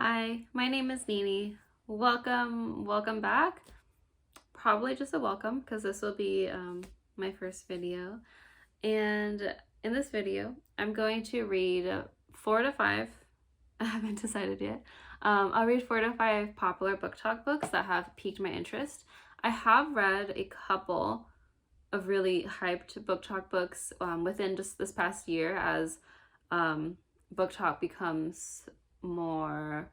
Hi, my name is Nini. Welcome back. Probably just a welcome because this will be my first video. And in this video, I'm going to read 4 to 5. I haven't decided yet. I'll read 4 to 5 popular book talk books that have piqued my interest. I have read a couple of really hyped book talk books within just this past year as book talk becomes more,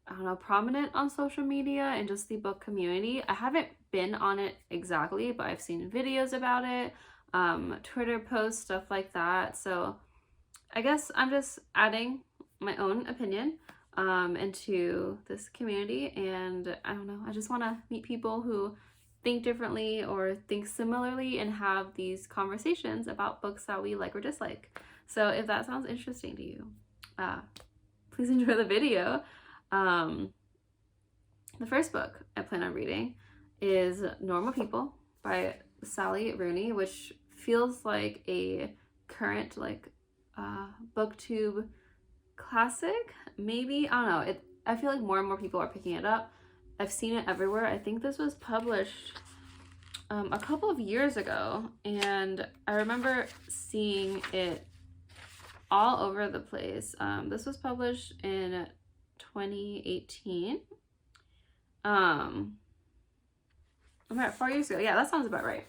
I don't know, prominent on social media and just the book community. I haven't been on it exactly, but I've seen videos about it, Twitter posts, stuff like that. So I guess I'm just adding my own opinion into this community. And I don't know, I just want to meet people who think differently or think similarly and have these conversations about books that we like or dislike. So if that sounds interesting to you, please enjoy the video. The first book I plan on reading is Normal People by Sally Rooney, which feels like a current booktube classic, maybe. I don't know. I feel like more and more people are picking it up. I've seen it everywhere. I think this was published a couple of years ago, and I remember seeing it all over the place. This was published in 2018. About 4 years ago. Yeah, that sounds about right.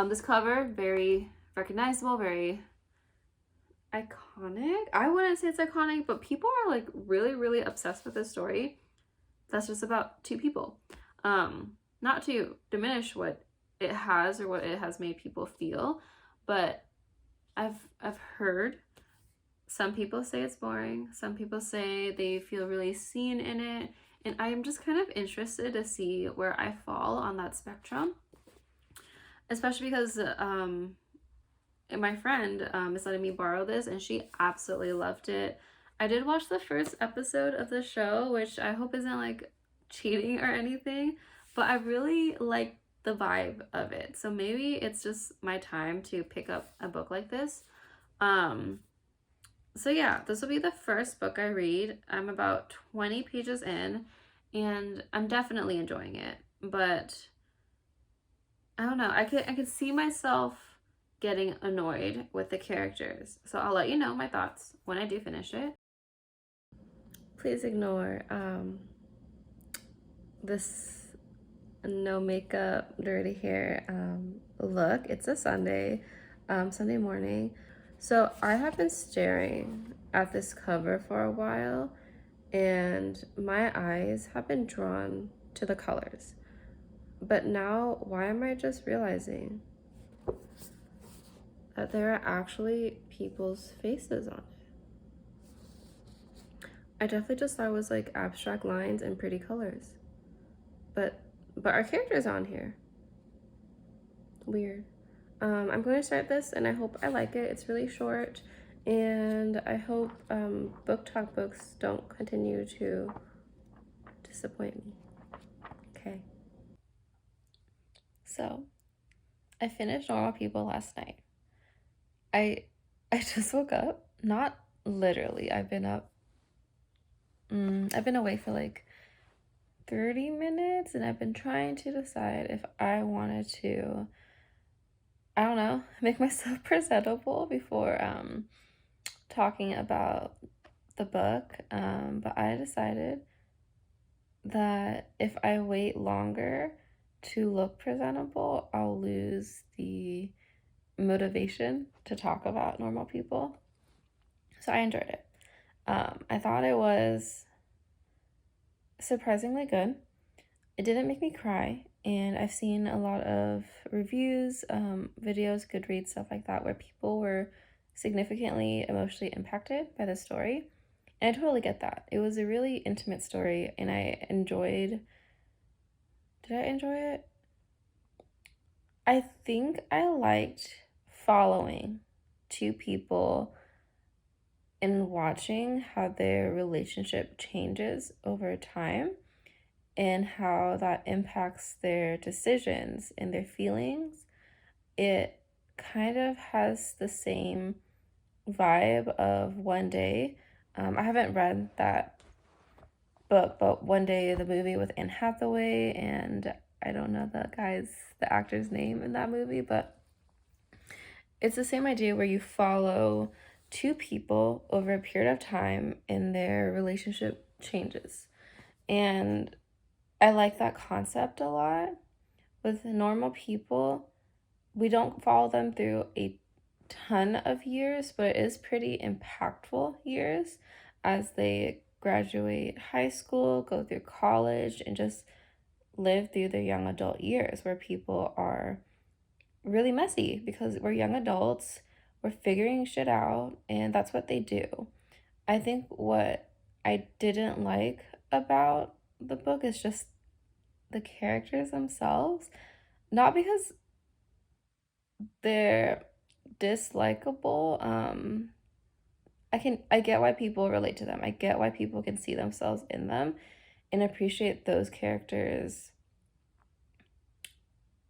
This cover, very recognizable, very iconic. I wouldn't say it's iconic, but people are like really, really obsessed with this story. That's just about 2 people. Not to diminish what it has or what it has made people feel, but I've heard some people say it's boring. Some people say they feel really seen in it. And I am just kind of interested to see where I fall on that spectrum. Especially because my friend is letting me borrow this and she absolutely loved it. I did watch the first episode of the show, which I hope isn't like cheating or anything, but I really like the vibe of it. So maybe it's just my time to pick up a book like this. So yeah, this will be the first book I read. I'm about 20 pages in and I'm definitely enjoying it, but I don't know. I could see myself getting annoyed with the characters. So I'll let you know my thoughts when I do finish it. Please ignore this no makeup, dirty hair look. It's a Sunday morning. So I have been staring at this cover for a while and my eyes have been drawn to the colors. But now, why am I just realizing that there are actually people's faces on it? I definitely just thought it was like abstract lines and pretty colors. But our character's on here. Weird. I'm going to start this and I hope I like it. It's really short and I hope book talk books don't continue to disappoint me. Okay. So, I finished Normal People last night. I just woke up. Not literally. I've been up. I've been away for like 30 minutes and I've been trying to decide if I wanted to, I don't know, make myself presentable before talking about the book. But I decided that if I wait longer to look presentable, I'll lose the motivation to talk about Normal People. So I enjoyed it. I thought it was surprisingly good. It didn't make me cry, and I've seen a lot of reviews, videos, Goodreads, stuff like that, where people were significantly emotionally impacted by the story. And I totally get that. It was a really intimate story, and I enjoyed. Did I enjoy it? I think I liked following 2 people and watching how their relationship changes over time and how that impacts their decisions and their feelings. It kind of has the same vibe of One Day. I haven't read that but one day the movie with Anne Hathaway, and I don't know the actor's name in that movie, but it's the same idea where you follow two people over a period of time and their relationship changes. And I like that concept a lot. With normal people, we don't follow them through a ton of years, but it is pretty impactful years as they graduate high school, go through college, and just live through their young adult years where people are really messy because we're young adults, we're figuring shit out, and that's what they do. I think what I didn't like about the book is just the characters themselves. Not because they're dislikable. I get why people relate to them. I get why people can see themselves in them and appreciate those characters'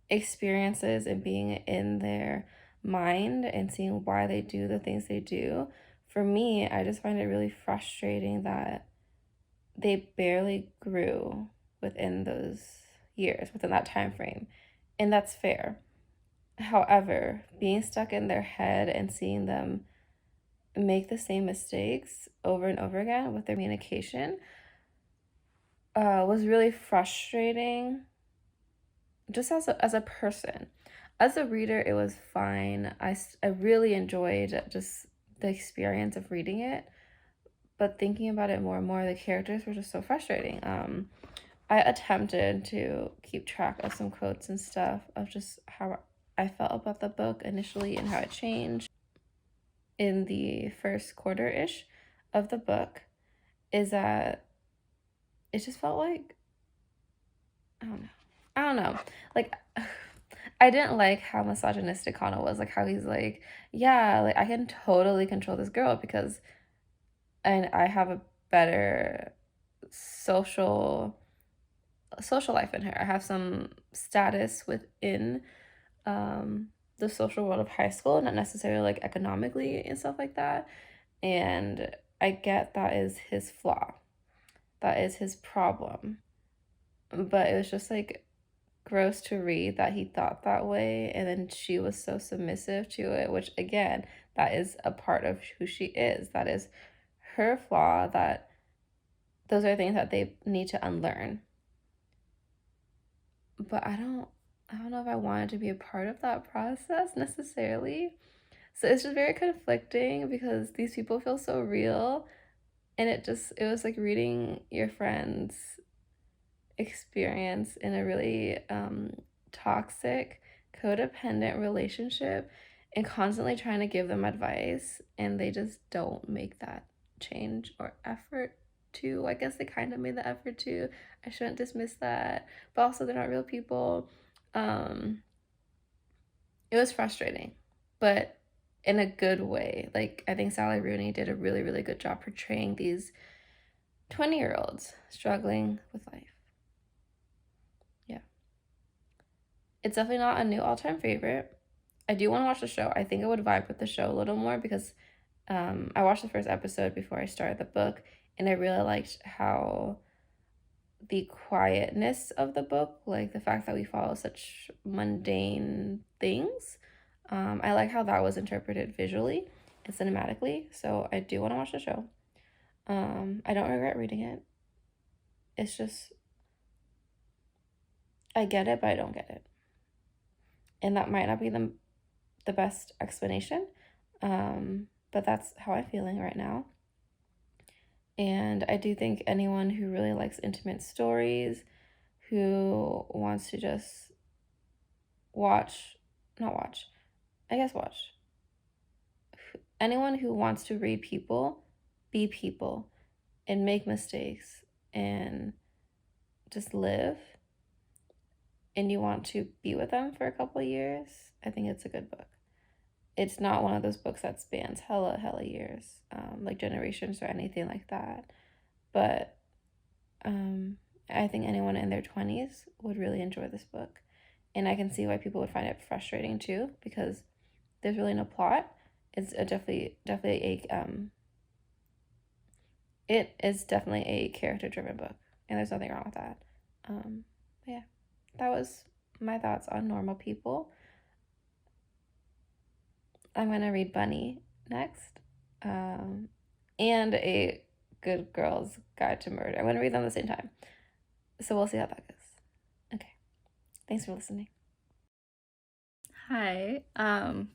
experiences and being in their mind and seeing why they do the things they do. For me, I just find it really frustrating that they barely grew within those years, within that time frame. And that's fair. However, being stuck in their head and seeing them make the same mistakes over and over again with their communication was really frustrating just as a person. As a reader, it was fine. I really enjoyed just the experience of reading it, but thinking about it more and more, the characters were just so frustrating. I attempted to keep track of some quotes and stuff of just how I felt about the book initially and how it changed in the first quarter-ish of the book. Is that it just felt like, I don't know. Like, I didn't like how misogynistic Connell was. Like, how he's like, yeah, like, I can totally control this girl because and I have a better social life in her. I have some status within the social world of high school, not necessarily like economically and stuff like that. And I get that is his flaw, that is his problem. But it was just like gross to read that he thought that way, and then she was so submissive to it, which again, that is a part of who she is. That is her flaw, that those are things that they need to unlearn. But I don't know if I wanted to be a part of that process necessarily. So it's just very conflicting because these people feel so real, and it was like reading your friend's experience in a really toxic, codependent relationship and constantly trying to give them advice, and they just don't make that change or effort to. I guess they kind of made the effort to. I shouldn't dismiss that, but also they're not real people. It was frustrating, but in a good way. Like, I think Sally Rooney did a really, really good job portraying these 20-year-olds struggling with life. Yeah. It's definitely not a new all-time favorite. I do want to watch the show. I think I would vibe with the show a little more because I watched the first episode before I started the book, and I really liked how the quietness of the book, like the fact that we follow such mundane things, I like how that was interpreted visually and cinematically. So I do want to watch the show. I don't regret reading it. It's just, I get it, but I don't get it. And that might not be the best explanation, but that's how I'm feeling right now. And I do think anyone who really likes intimate stories, who wants to just watch, anyone who wants to read people, be people, and make mistakes, and just live, and you want to be with them for a couple of years, I think it's a good book. It's not one of those books that spans hella years, like generations or anything like that. But I think anyone in their 20s would really enjoy this book. And I can see why people would find it frustrating too, because there's really no plot. It's definitely a it is definitely a character-driven book, and there's nothing wrong with that. Yeah, that was my thoughts on Normal People. I'm gonna read Bunny next, and A Good Girl's Guide to Murder. I'm gonna read them at the same time, so we'll see how that goes. Okay, thanks for listening. Hi,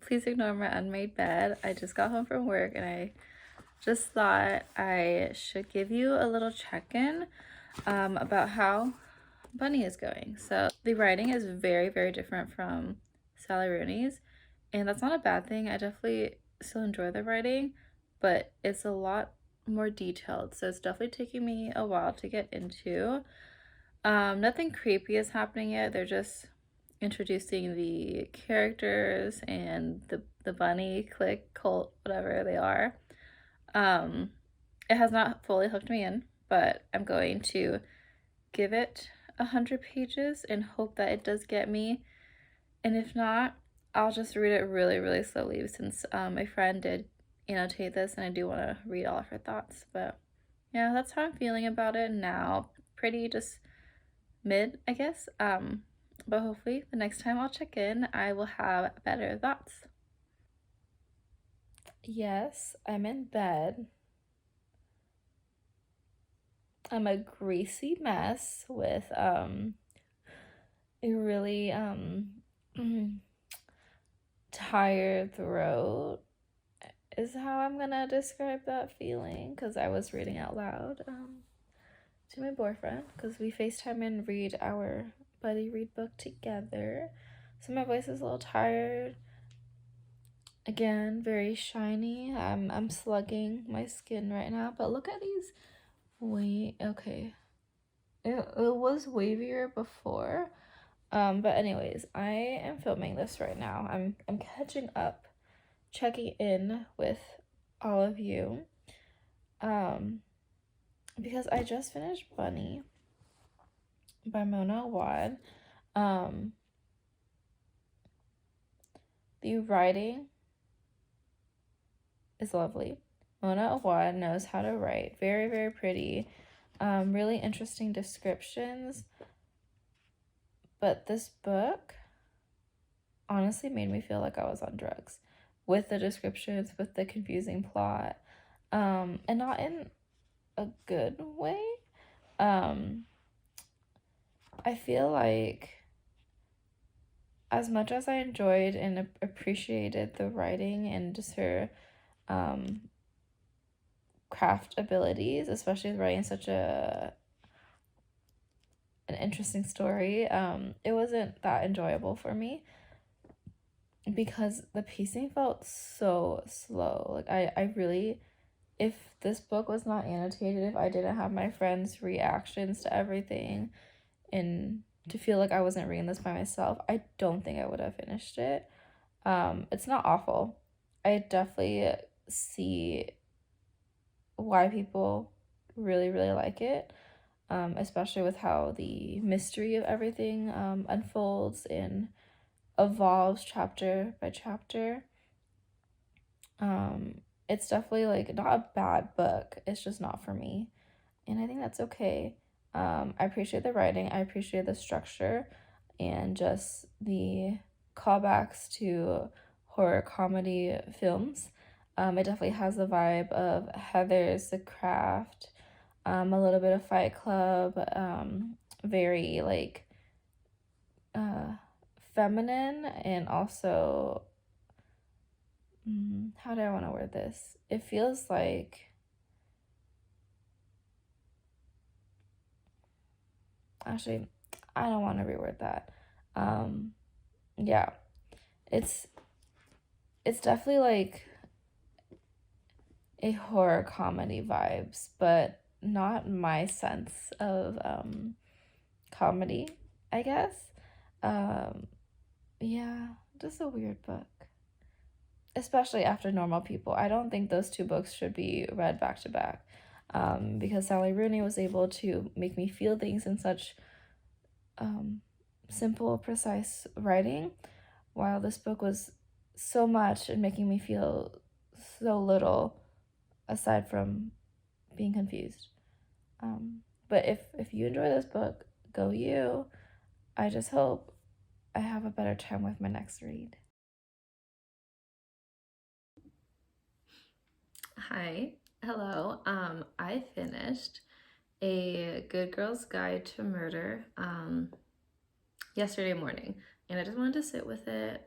please ignore my unmade bed. I just got home from work and I just thought I should give you a little check-in about how Bunny is going. So the writing is very, very different from Sally Rooney's, and that's not a bad thing. I definitely still enjoy the writing, but it's a lot more detailed, so it's definitely taking me a while to get into. Nothing creepy is happening yet. They're just introducing the characters and the bunny clique cult, whatever they are. It has not fully hooked me in, but I'm going to give it 100 pages and hope that it does get me. And if not, I'll just read it really, really slowly since my friend did annotate this and I do want to read all of her thoughts. But yeah, that's how I'm feeling about it now. Pretty just mid, I guess. But hopefully the next time I'll check in, I will have better thoughts. Yes, I'm in bed. I'm a greasy mess with a really tired throat is how I'm gonna describe that feeling, because I was reading out loud to my boyfriend because we FaceTime and read our buddy read book together. So my voice is a little tired. Again, very shiny. I'm slugging my skin right now, but look at these. Wait, okay. It was wavier before. But anyways, I am filming this right now. I'm catching up, checking in with all of you. Because I just finished Bunny by Mona Awad. The writing is lovely. Mona Awad knows how to write. Very, very pretty. Really interesting descriptions. But this book honestly made me feel like I was on drugs with the descriptions, with the confusing plot, and not in a good way. I feel like as much as I enjoyed and appreciated the writing and just her craft abilities, especially writing such an interesting story, it wasn't that enjoyable for me because the pacing felt so slow. Like I really, if this book was not annotated, if I didn't have my friends' reactions to everything and to feel like I wasn't reading this by myself, I don't think I would have finished it. It's not awful. I definitely see why people really, really like it, especially with how the mystery of everything unfolds and evolves chapter by chapter. It's definitely like not a bad book, it's just not for me, and I think that's okay. I appreciate the writing, I appreciate the structure, and just the callbacks to horror comedy films. It definitely has the vibe of Heather's The Craft, a little bit of Fight Club, very like feminine, and also how do I want to word this? It feels like actually I don't want to reword that. Yeah, it's definitely like a horror comedy vibes, but not my sense of comedy, I guess. Yeah, just a weird book, especially after Normal People. I don't think those two books should be read back to back, because Sally Rooney was able to make me feel things in such simple, precise writing, while this book was so much and making me feel so little aside from being confused. But if you enjoy this book, go you. I just hope I have a better time with my next read. Hi, hello. I finished A Good Girl's Guide to Murder yesterday morning, and I just wanted to sit with it.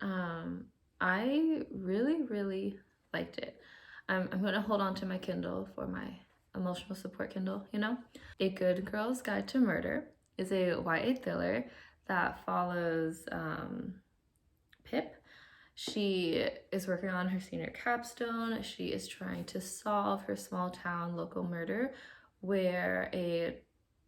I really liked it. I'm gonna hold on to my Kindle for my emotional support Kindle, you know? A Good Girl's Guide to Murder is a YA thriller that follows Pip. She is working on her senior capstone. She is trying to solve her small town local murder where a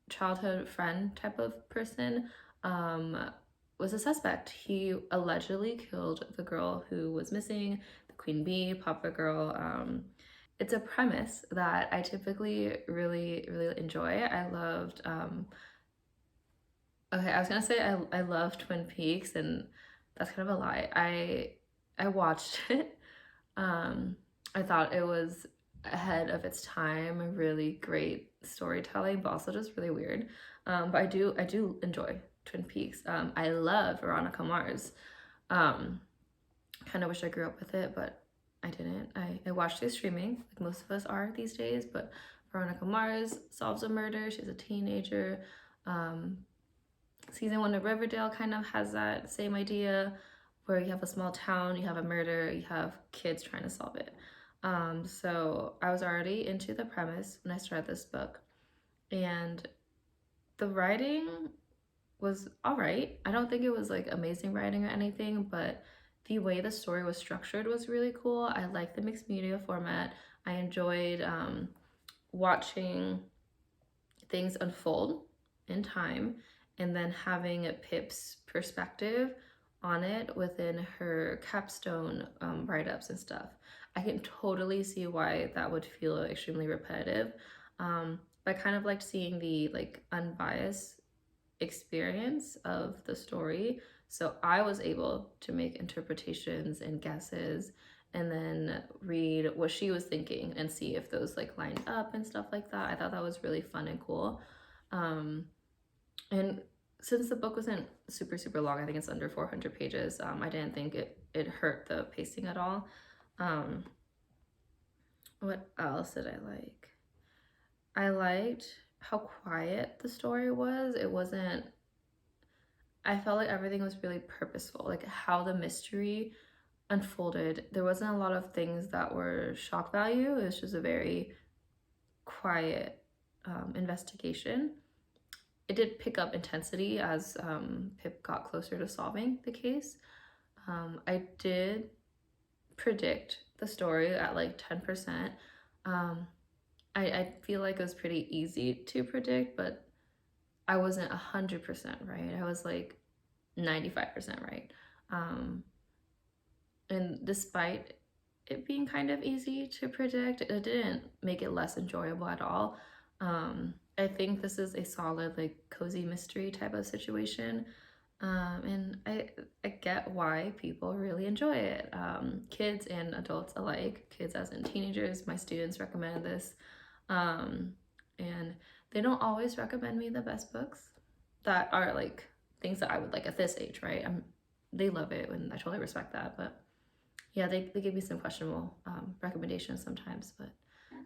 childhood friend type of person was a suspect. He allegedly killed the girl who was missing, the queen bee, Papa Girl. It's a premise that I typically really enjoy. I loved okay, I was gonna say I love Twin Peaks, and that's kind of a lie. I watched it. I thought it was ahead of its time, a really great storytelling, but also just really weird. But I do enjoy Twin Peaks. I love Veronica Mars. Kind of wish I grew up with it, but I didn't. I watched it streaming, like most of us are these days. But Veronica Mars solves a murder. She's a teenager. Season 1 of Riverdale kind of has that same idea where you have a small town, you have a murder, you have kids trying to solve it. So I was already into the premise when I started this book, and the writing was all right. I don't think it was like amazing writing or anything, but the way the story was structured was really cool. I like the mixed media format. I enjoyed watching things unfold in time and then having Pip's perspective on it within her capstone write-ups and stuff. I can totally see why that would feel extremely repetitive. But I kind of liked seeing the like unbiased experience of the story. So I was able to make interpretations and guesses and then read what she was thinking and see if those like lined up and stuff like that. I thought that was really fun and cool. And since the book wasn't super long, I think it's under 400 pages, I didn't think it hurt the pacing at all. What else did I like? I liked how quiet the story was. It wasn't, I felt like everything was really purposeful, like how the mystery unfolded. There wasn't a lot of things that were shock value. It was just a very quiet investigation. It did pick up intensity as Pip got closer to solving the case. I did predict the story at like 10%. I feel like it was pretty easy to predict, but I wasn't 100% right. I was like 95% right. And despite it being kind of easy to predict, it didn't make it less enjoyable at all. I think this is a solid, like, cozy mystery type of situation. And I get why people really enjoy it. Kids and adults alike, kids as in teenagers, my students recommend this. And they don't always recommend me the best books that are like things that I would like at this age, right? They love it, and I totally respect that. But yeah, they give me some questionable recommendations sometimes, but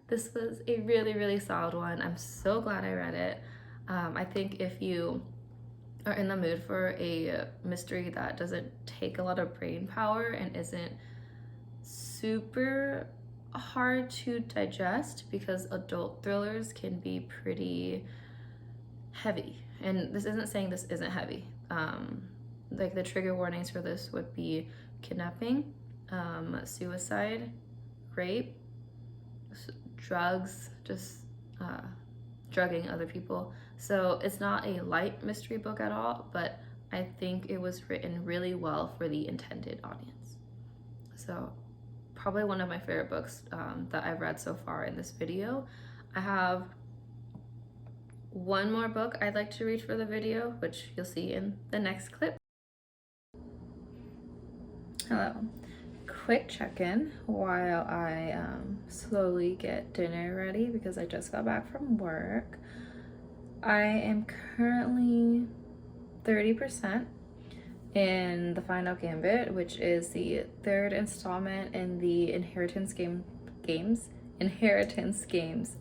this was a really solid one. I'm so glad I read it. I think if you are in the mood for a mystery that doesn't take a lot of brain power and isn't super hard to digest, because adult thrillers can be pretty heavy, and this isn't saying this isn't heavy. Like the trigger warnings for this would be kidnapping, suicide, rape, drugs, just drugging other people. So it's not a light mystery book at all, but I think it was written really well for the intended audience. So probably one of my favorite books that I've read so far in this video. I have one more book I'd like to read for the video, which you'll see in the next clip. Hello. quick check-in while I slowly get dinner ready because I just got back from work. I am currently 30% in the Final Gambit, which is the third installment in the Inheritance Games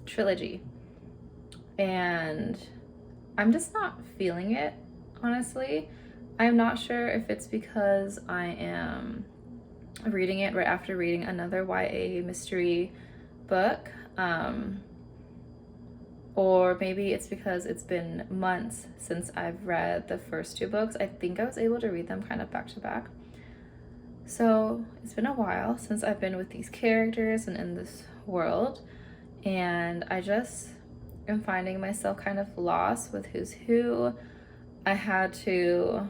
trilogy. And I'm just not feeling it, honestly. I'm not sure if it's because I am reading it right after reading another YA mystery book, or maybe it's because it's been months since I've read the first two books. I think I was able to read them kind of back to back. So it's been a while since I've been with these characters and in this world, and I just am finding myself kind of lost with who's who. I had to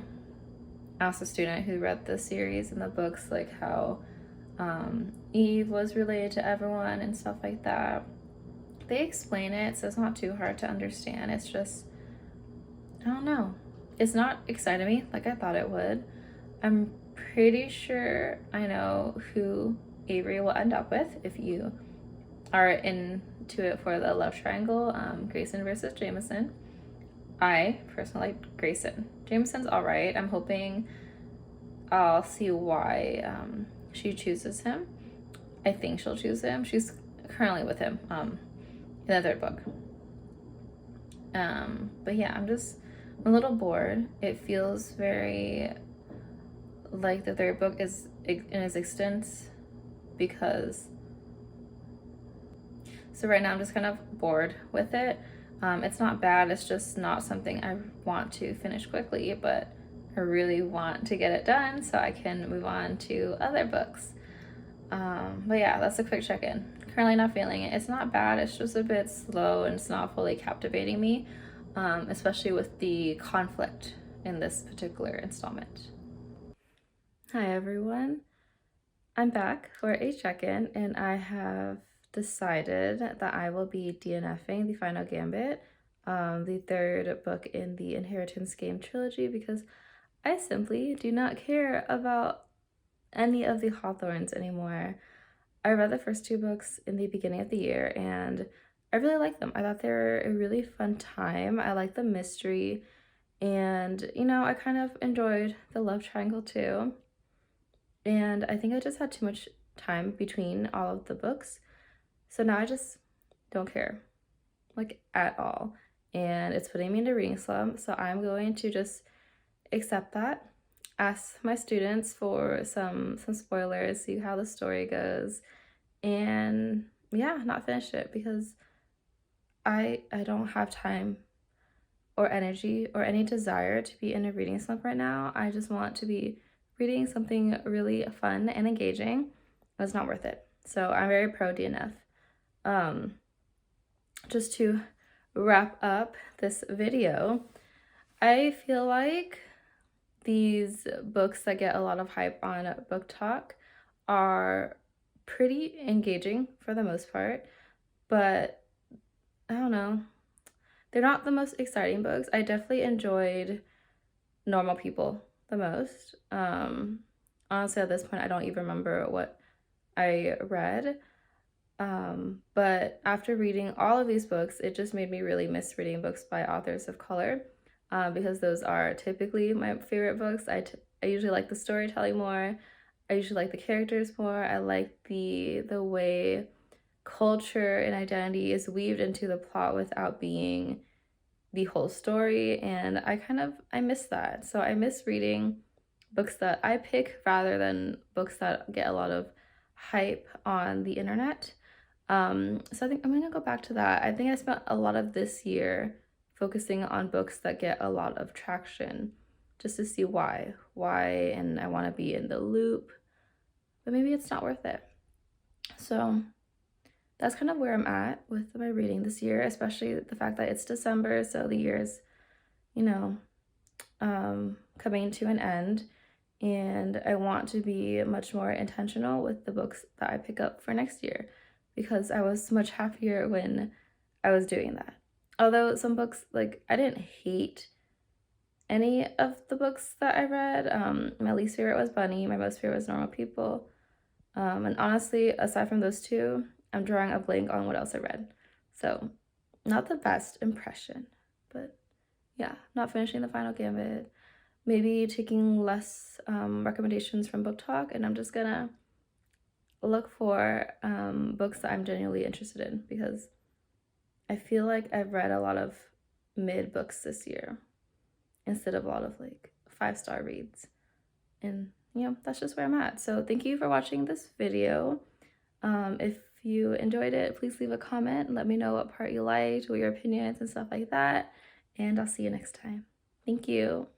ask a student who read the series and the books like how Eve was related to everyone and stuff like that. They explain it, so it's not too hard to understand. It's just, I don't know. It's not exciting me like I thought it would. I'm pretty sure I know who Avery will end up with if you are into it for the love triangle, Grayson versus Jameson. I personally like Grayson. Jameson's alright. I'm hoping I'll see why she chooses him. I think she'll choose him. She's currently with him in the third book. But yeah, I'm a little bored. It feels very like the third book is in its extent because so right now I'm just kind of bored with it. It's not bad, it's just not something I want to finish quickly, but I really want to get it done so I can move on to other books. But yeah, that's a quick check-in. Currently not feeling it. It's not bad, it's just a bit slow and it's not fully captivating me, especially with the conflict in this particular installment. Hi everyone, I'm back for a check-in and I have decided that I will be DNFing the Final Gambit, the third book in the Inheritance Game trilogy, because I simply do not care about any of the Hawthorns anymore. I read the first two books in the beginning of the year and I really liked them. I thought they were a really fun time. I liked the mystery and, you know, I kind of enjoyed the love triangle too. And I think I just had too much time between all of the books. So now I just don't care, like at all. And it's putting me into reading slump. So I'm going to just accept that, ask my students for some spoilers, see how the story goes, and yeah, not finish it because I don't have time or energy or any desire to be in a reading slump right now. I just want to be reading something really fun and engaging. It's not worth it. So I'm very pro DNF. Just to wrap up this video, I feel like these books that get a lot of hype on BookTok are pretty engaging for the most part, but I don't know. They're not the most exciting books. I definitely enjoyed Normal People the most. Honestly, at this point, I don't even remember what I read. But after reading all of these books, it just made me really miss reading books by authors of color, because those are typically my favorite books. I usually like the storytelling more. I usually like the characters more. I like the way culture and identity is weaved into the plot without being the whole story, and I miss that. So I miss reading books that I pick rather than books that get a lot of hype on the internet. So I think I'm gonna go back to that. I think I spent a lot of this year focusing on books that get a lot of traction just to see why, and I want to be in the loop, but maybe it's not worth it. So that's kind of where I'm at with my reading this year, especially the fact that it's December, so the year's, you know, coming to an end, and I want to be much more intentional with the books that I pick up for next year because I was much happier when I was doing that. Although some books, like, I didn't hate any of the books that I read. My least favorite was Bunny. My most favorite was Normal People. And honestly, aside from those two, I'm drawing a blank on what else I read. So, not the best impression, but yeah, not finishing the Final Gambit. Maybe taking less recommendations from booktok, and I'm just gonna look for books that I'm genuinely interested in, because I feel like I've read a lot of mid books this year instead of a lot of like 5-star reads. And that's just where I'm at. So thank you for watching this video. If you enjoyed it, please leave a comment and let me know what part you liked, what your opinions and stuff like that. And I'll see you next time. Thank you.